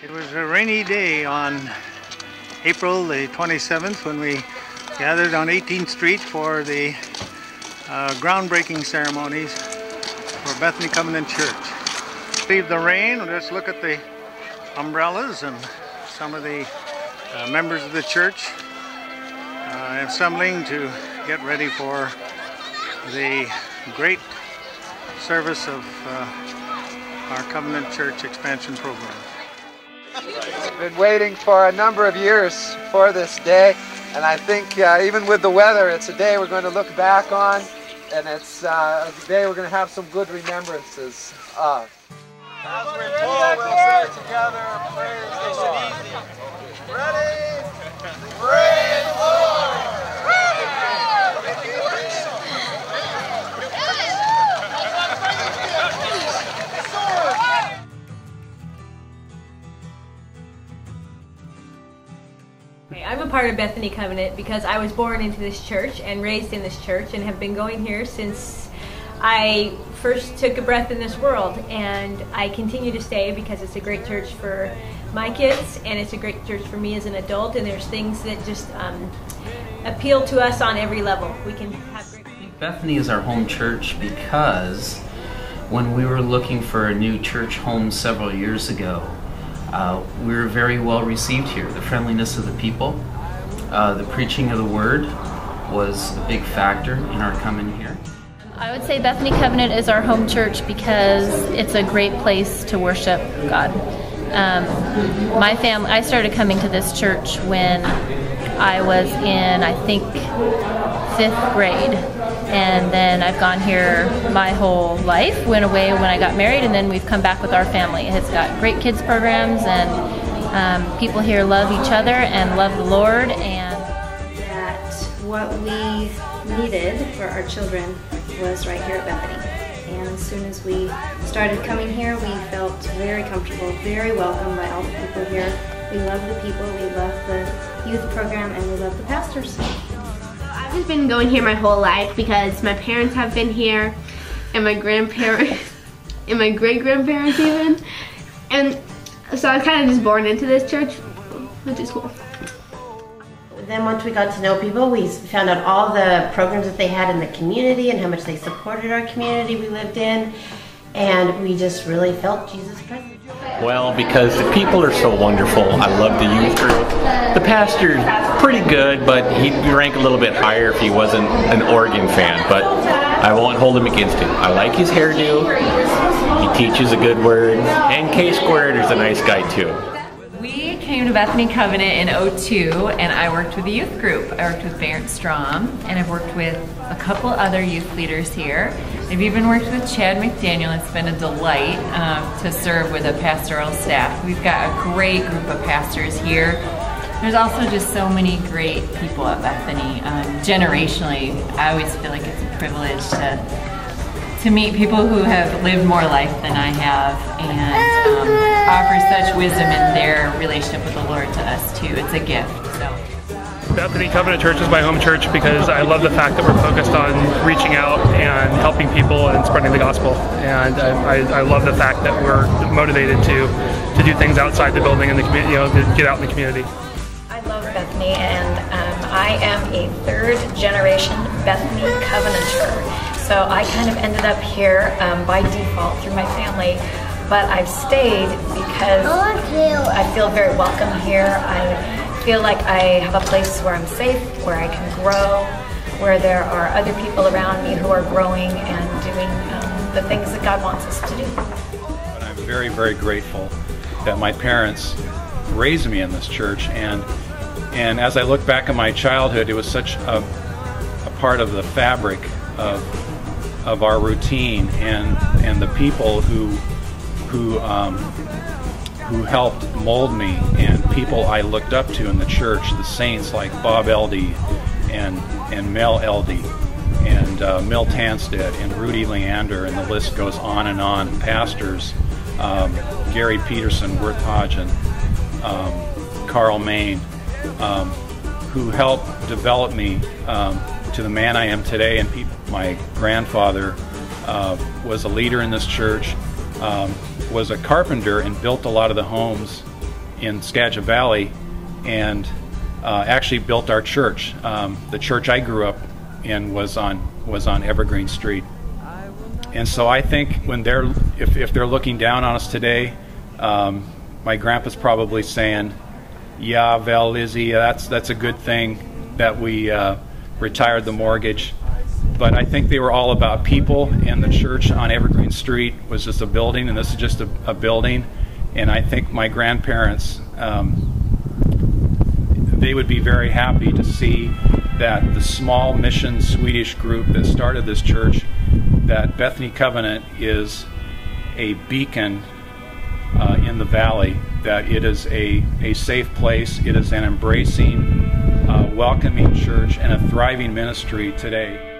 It was a rainy day on April the 27th when we gathered on 18th Street for the groundbreaking ceremonies for Bethany Covenant Church. Leave the rain, let's look at the umbrellas and some of the members of the church assembling to get ready for the great service of our Covenant Church expansion program. Been waiting for a number of years for this day, and I think even with the weather, it's a day we're going to look back on, and it's a day we're going to have some good remembrances of. As we're told, we'll say together, praise the Lord. Ready? Praise the Lord! I'm a part of Bethany Covenant because I was born into this church and raised in this church and have been going here since I first took a breath in this world, and I continue to stay because it's a great church for my kids and it's a great church for me as an adult, and there's things that just appeal to us on every level. We can have great... Bethany is our home church because when we were looking for a new church home several years ago, we were very well received here. The friendliness of the people, the preaching of the word was a big factor in our coming here. I would say Bethany Covenant is our home church because it's a great place to worship God. My family, I started coming to this church when I was in, I think, 5th grade. And then I've gone here my whole life, went away when I got married, and then we've come back with our family. It's got great kids programs, and people here love each other and love the Lord. And that what we needed for our children was right here at Bethany. And as soon as we started coming here, we felt very comfortable, very welcome by all the people here. We love the people, we love the youth program, and we love the pastors. I've just been going here my whole life because my parents have been here, and my grandparents, and my great-grandparents even. And so I was kind of just born into this church, which is cool. Then once we got to know people, we found out all the programs that they had in the community and how much they supported our community we lived in, and we just really felt Jesus' presence. Well, because the people are so wonderful. I love the youth group. The pastor's pretty good, but he'd rank a little bit higher if he wasn't an Oregon fan, but I won't hold him against him. I like his hairdo, he teaches a good word, and K-Squared is a nice guy too. We came to Bethany Covenant in '02, and I worked with the youth group. I worked with Barrett Strom, and I've worked with a couple other youth leaders here. I've even worked with Chad McDaniel. It's been a delight to serve with a pastoral staff. We've got a great group of pastors here. There's also just so many great people at Bethany. Generationally, I always feel like it's a privilege to meet people who have lived more life than I have and offer such wisdom in their relationship with the Lord to us too. It's a gift. So. Bethany Covenant Church is my home church because I love the fact that we're focused on reaching out and helping people and spreading the gospel. And I love the fact that we're motivated to do things outside the building and the community, to get out in the community. I love Bethany, and I am a 3rd generation Bethany Covenanter. So I kind of ended up here by default through my family, but I've stayed because I feel very welcome here. I feel like I have a place where I'm safe, where I can grow, where there are other people around me who are growing and doing the things that God wants us to do. But I'm very, very grateful that my parents raised me in this church, and as I look back at my childhood, it was such a part of the fabric of our routine, and the people who helped mold me, and people I looked up to in the church, the saints like Bob Eldy and Mel Eldy and Mill Tanstead and Rudy Leander, and the list goes on and on. Pastors, Gary Peterson, Worth Hodgen, Carl Main, who helped develop me to the man I am today. And my grandfather was a leader in this church, was a carpenter and built a lot of the homes in Skagit Valley and actually built our church. The church I grew up in was on Evergreen Street. And so I think when if they're looking down on us today, my grandpa's probably saying, "Yeah, Val, Lizzie, that's a good thing that we retired the mortgage." But I think they were all about people, and the church on Evergreen Street was just a building, and this is just a building. And I think my grandparents, they would be very happy to see that the small mission Swedish group that started this church, that Bethany Covenant is a beacon in the valley, that it is a safe place, it is an embracing, welcoming church and a thriving ministry today.